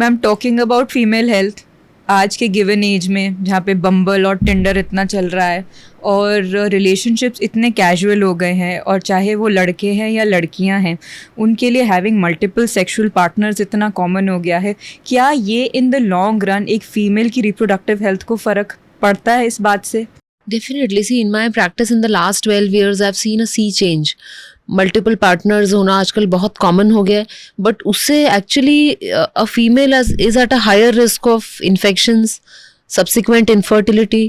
Ma'am talking about female health, आज के given as में जहाँ पे बम्बल और टिंडर इतना चल रहा है और रिलेशनशिप्स इतने कैजुअल हो गए हैं, और चाहे वो लड़के हैं या लड़कियाँ हैं, उनके लिए हैविंग मल्टीपल सेक्सुअल पार्टनर्स इतना कॉमन हो गया है, क्या ये इन द लॉन्ग रन एक फीमेल की रिप्रोडक्टिव हेल्थ को फ़र्क पड़ता है इस बात से? Definitely. See, in my practice in the last 12 years, I've seen a sea change. Multiple partners होना आजकल बहुत कॉमन हो गया है, बट उससे actually a female is at a higher risk of infections, subsequent infertility,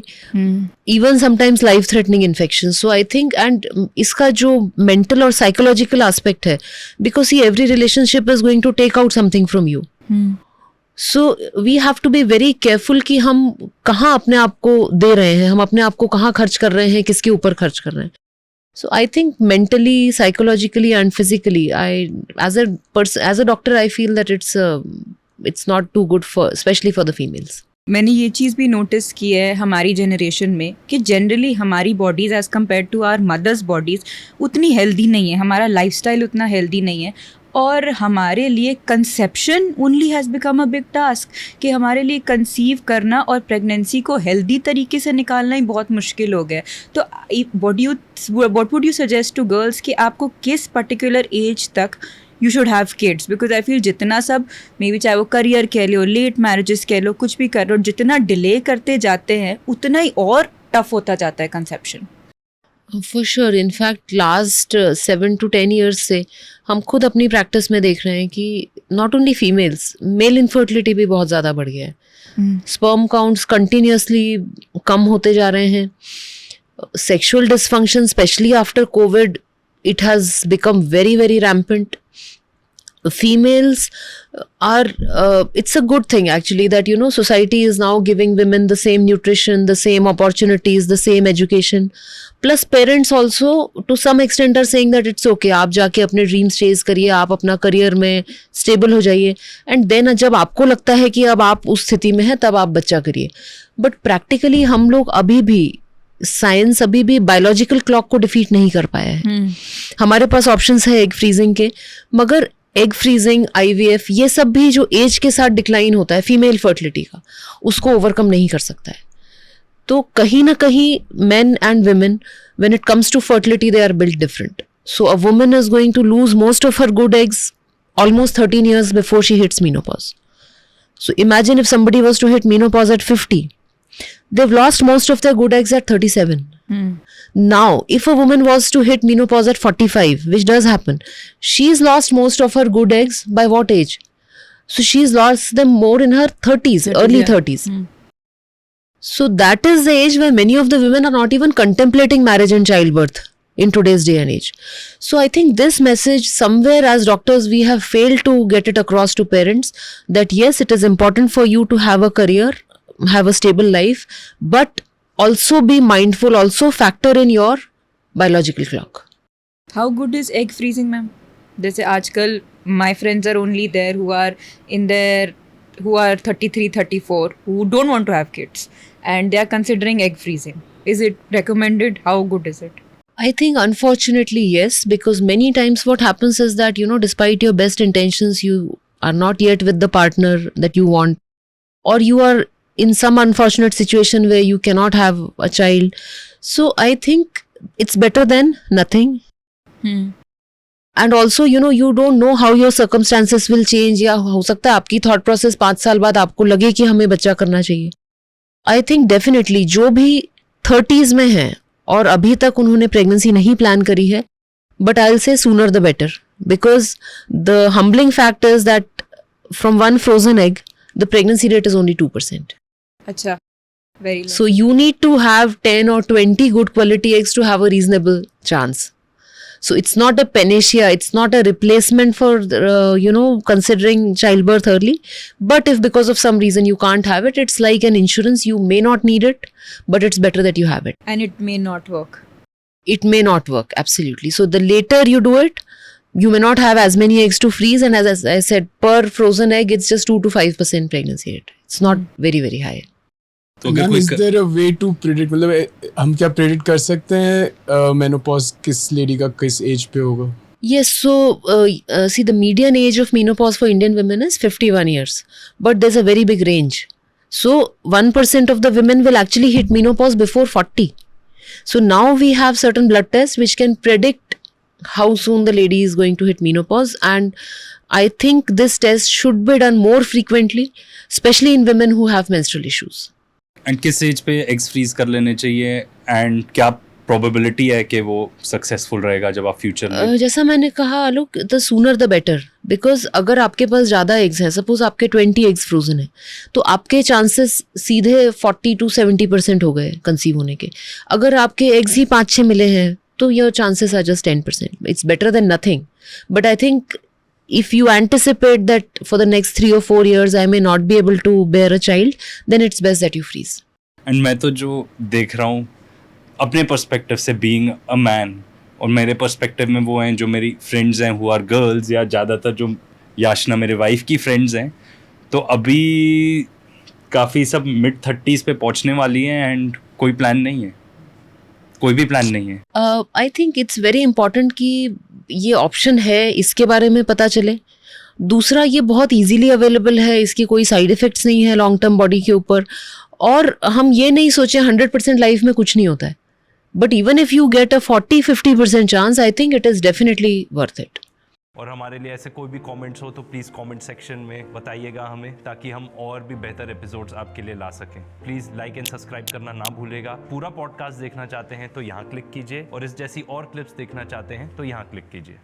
even sometimes life threatening infections. So I think, and इसका जो mental और psychological aspect है, because see, every relationship is going to take out something from you. So we have to be very careful कि हम कहाँ अपने आप को दे रहे हैं, हम अपने आप को कहाँ खर्च कर रहे हैं, किसके ऊपर खर्च कर रहे हैं. So I think mentally, psychologically and physically, I as a doctor I feel that it's not too good for, specially for the females. मैंने ये चीज़ भी नोटिस की है हमारी जनरेशन में कि जनरली हमारी bodies as compare to our mothers bodies उतनी हेल्दी नहीं है, हमारा लाइफस्टाइल उतना हेल्दी नहीं है, और हमारे लिए conception only has become a big task, कि हमारे लिए कंसीव करना और प्रेगनेंसी को हेल्दी तरीके से निकालना ही बहुत मुश्किल हो गया है. तो what would you suggest to girls कि आपको किस पर्टिकुलर एज तक you should have kids? Because I feel जितना सब मे बी, चाहे वो करियर कह लो, लेट मैरिजेस कह लो, कुछ भी कर लो, जितना डिले करते जाते हैं उतना ही और टफ होता जाता है conception. For sure. In fact last 7 to 10 years से हम खुद अपनी प्रैक्टिस में देख रहे हैं कि not only females, male infertility भी बहुत ज़्यादा बढ़ गया है. स्पर्म काउंट्स कंटिन्यूसली कम होते जा रहे हैं. Sexual dysfunction specially after Covid, it has become very very rampant. Females are it's a good thing actually that society is now giving women the same nutrition, the same opportunities, the same education, plus parents also to some extent are saying that it's okay, आप जाके अपने dreams chase करिए, आप अपना career में stable हो जाइए, and then जब आपको लगता है कि अब आप उस स्थिति में हैं तब आप बच्चा करिए. बट प्रैक्टिकली हम लोग अभी भी, साइंस अभी भी बायोलॉजिकल क्लॉक को डिफीट नहीं कर पाया है. हमारे पास ऑप्शंस है एग फ्रीजिंग के, मगर एग फ्रीजिंग, IVF, ये सब भी जो एज के साथ डिक्लाइन होता है फीमेल फर्टिलिटी का, उसको ओवरकम नहीं कर सकता है. तो कहीं ना कहीं men and women, when it comes to fertility, they are built different. So a woman is going to lose most of her good eggs almost 13 years before she hits menopause. So imagine if somebody was to hit menopause at 50, they've lost most of their good eggs at 37. Now, if a woman was to hit menopause at 45, which does happen, she's lost most of her good eggs by what age? So she's lost them more in her 30s, early 30s. So that is the age where many of the women are not even contemplating marriage and childbirth in today's day and age. So I think this message, somewhere as doctors, we have failed to get it across to parents that yes, it is important for you to have a career, have a stable life, but also be mindful, also factor in your biological clock. How good is egg freezing, ma'am? जैसे आजकल my friends are only there who are 33, 34, who don't want to have kids, and they are considering egg freezing. Is it recommended? How good is it? I think unfortunately yes, because many times what happens is that despite your best intentions, you are not yet with the partner that you want, or you are in some unfortunate situation where you cannot have a child. So I think it's better than nothing. And also you don't know how your circumstances will change, या हो सकता है आपकी thought process 5 साल बाद आपको लगे कि हमें बच्चा करना चाहिए. I think definitely जो भी 30s में हैं और अभी तक उन्होंने प्रेगनेंसी नहीं प्लान करी है, but I'll say sooner the better, because the humbling fact is that from one frozen egg, the pregnancy rate is only 2%. अच्छा, very low. So you need to have 10 or 20 good quality eggs to have a reasonable chance. So it's not a panacea, it's not a replacement for considering childbirth early, but if because of some reason you can't have it, it's like an insurance. You may not need it, but it's better that you have it. And it may not work. It may not work, absolutely. So the later you do it, you may not have as many eggs to freeze, and as I said, per frozen egg, it's just 2 to 5% pregnancy rate. It's not very, very high. तो is there a way to predict, मतलब हम क्या predict कर सकते हैं menopause किस lady का किस एज पे होगा? Yes, so see, the median age of menopause for Indian women is 51 years, but there's a very big range. So 1% of the women will actually hit menopause before 40. So now we have certain blood tests which can predict how soon the lady is going to hit menopause, and I think this test should be done more frequently, especially in women who have menstrual issues. And किस as पे eggs freeze कर लेने चाहिए and क्या probability है कि वो successful रहेगा जब आप फ्यूचर में? जैसा मैंने कहा Alok, the sooner the better, because अगर आपके पास ज़्यादा एग्स हैं, सपोज आपके 20 एग्स फ्रोजन है, तो आपके चांसेस सीधे 40 to 70% हो गए कंसीव होने के. अगर आपके एग्स ही 5-6 मिले हैं तो your chances are just 10%. It's better than nothing. But I think if you anticipate that for the next 3 or 4 years I may not be able to bear a child, then it's best that you freeze. And मैं तो जो देख रहा हूँ अपने perspective से, being a man, और मेरे पर्सपेक्टिव में वो हैं जो मेरी फ्रेंड्स हैं हु आर गर्ल्स, या ज़्यादातर जो याशना मेरे वाइफ की फ्रेंड्स हैं, तो अभी काफ़ी सब mid-30s पे पहुँचने वाली हैं एंड कोई प्लान नहीं है, कोई भी प्लान नहीं है. I think it's very important कि ये ऑप्शन है, इसके बारे में पता चले. दूसरा, ये बहुत इजीली अवेलेबल है, इसके कोई साइड इफ़ेक्ट्स नहीं है लॉन्ग टर्म बॉडी के ऊपर. और हम ये नहीं सोचें 100% लाइफ में कुछ नहीं होता है, but even if you get a 40-50% chance, I think it is definitely worth it. और हमारे लिए ऐसे कोई भी कमेंट्स हो तो प्लीज़ कमेंट सेक्शन में बताइएगा हमें, ताकि हम और भी बेहतर एपिसोड्स आपके लिए ला सकें. प्लीज़ लाइक एंड सब्सक्राइब करना ना भूलेगा. पूरा पॉडकास्ट देखना चाहते हैं तो यहाँ क्लिक कीजिए, और इस जैसी और क्लिप्स देखना चाहते हैं तो यहाँ क्लिक कीजिए.